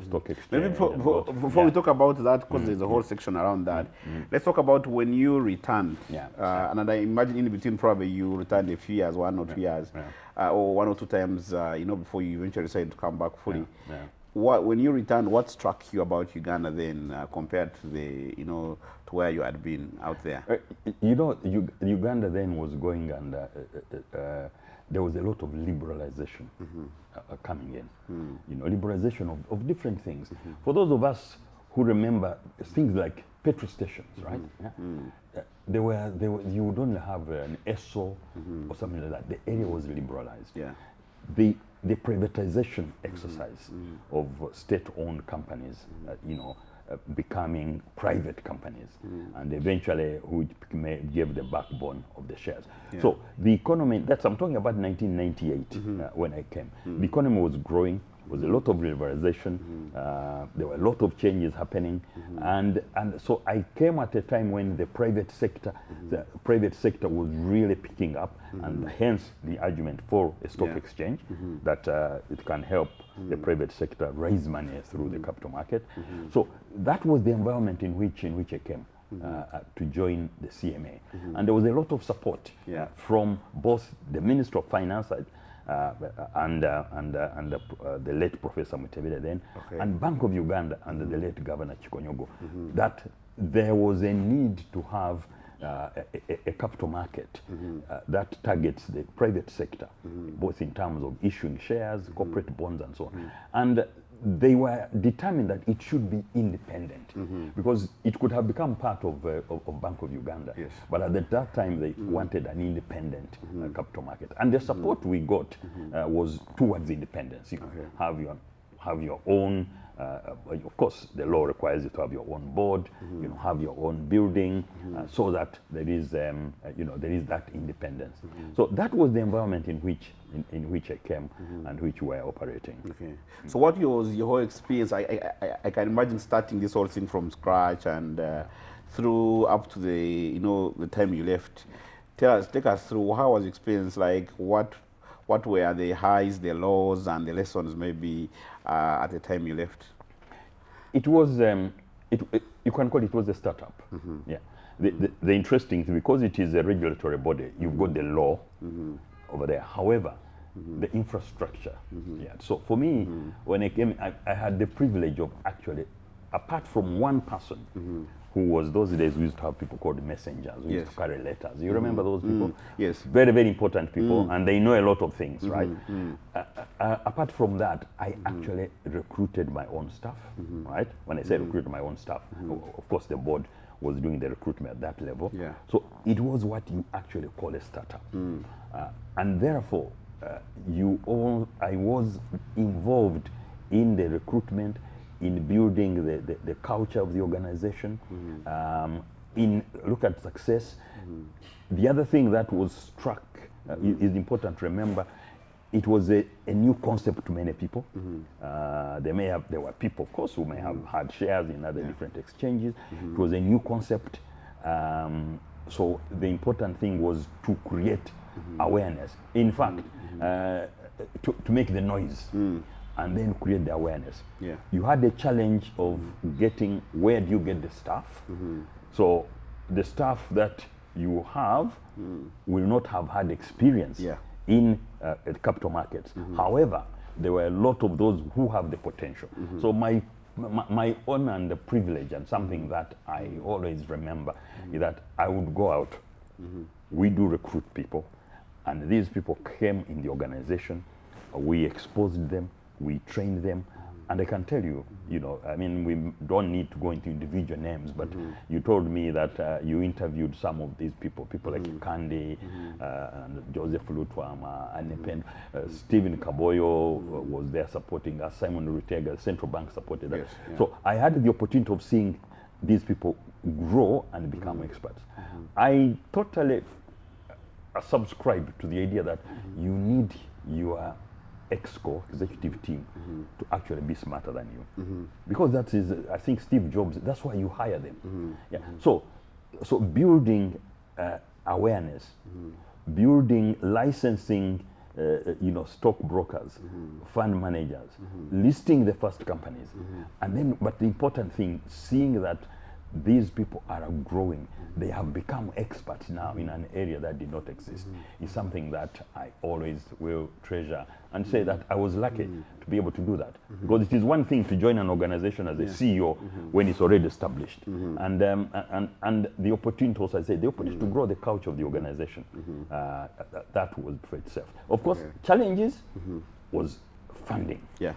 stock exchange. Maybe before we talk about that, because there's a whole section around that, let's talk about when you returned. And I imagine in between probably you returned a few years, 1 or 2 years, or 1 or 2 times, before you eventually decided to come back fully. When you returned, what struck you about Uganda then compared to to where you had been out there? Uganda then was going, and there was a lot of liberalization coming in. Liberalization of different things. For those of us who remember things like petrol stations, right? You would only have an ESSO or something like that. The area was liberalized. The privatization exercise of state-owned companies, becoming private companies, and eventually which gave the backbone of the shares. So the economy, I'm talking about 1998 when I came. The economy was growing. There was a lot of liberalization. There were a lot of changes happening, and so I came at a time when the private sector was really picking up, and hence the argument for a stock exchange that it can help the private sector raise money through the capital market. So that was the environment in which I came to join the CMA, and there was a lot of support from both the Minister of Finance and the late Professor Mutebile then, and Bank of Uganda under the late Governor Chikonyogo, that there was a need to have a capital market that targets the private sector, both in terms of issuing shares, corporate bonds, and so on. And they were determined that it should be independent, because it could have become part of Bank of Uganda. But at that time, they wanted an independent capital market. And the support we got was towards independence. You have your own, of course, the law requires you to have your own board, have your own building, so that there is that independence. So that was the environment in which I came and which we were operating. So what was your whole experience? I can imagine starting this whole thing from scratch and through up to the time you left. Take us through how was the experience like. What were the highs, the lows, and the lessons maybe at the time you left? It was, you can call it a startup. The interesting thing, because it is a regulatory body, you've got the law over there. However, the infrastructure. So for me, when I came, I had the privilege of actually, apart from one person, who was, those days we used to have people called messengers who used to carry letters. You remember those people? Yes. Very, very important people, and they know a lot of things, right? Apart from that, I actually recruited my own staff, right? When I say recruited my own staff, of course the board was doing the recruitment at that level. So it was what you actually call a startup. And therefore, I was involved in the recruitment, in building the culture of the organization, in look at success. The other thing that was struck is important to remember, it was a new concept to many people. There were people, of course, who may have had shares in other different exchanges. It was a new concept. So the important thing was to create awareness. In fact, to make the noise. And then create the awareness. You had the challenge of getting, where do you get the staff? So the staff that you have will not have had experience in capital markets. However, there were a lot of those who have the potential. So my honor and the privilege, and something that I always remember, is that I would go out. We do recruit people, and these people came in the organization. We exposed them. We trained them, and I can tell you, I mean, we don't need to go into individual names, but you told me that you interviewed some of these people like Kandi, and Joseph Lutwama, and Stephen Kaboyo was there supporting us, Simon Rutega, Central Bank supported us. So I had the opportunity of seeing these people grow and become experts. I totally subscribe to the idea that you need your EXCO, executive team, to actually be smarter than you. Because that is, I think Steve Jobs, that's why you hire them. So building awareness, building licensing you know, stockbrokers, fund managers, listing the first companies, and then, but the important thing, seeing that these people are growing, they have become experts now in an area that did not exist, is something that I always will treasure and say that I was lucky to be able to do that. Because it is one thing to join an organization as a CEO when it's already established, and the opportunity also, I say, the opportunity to grow the culture of the organization, that was for itself. Of course, challenges was funding. Yeah.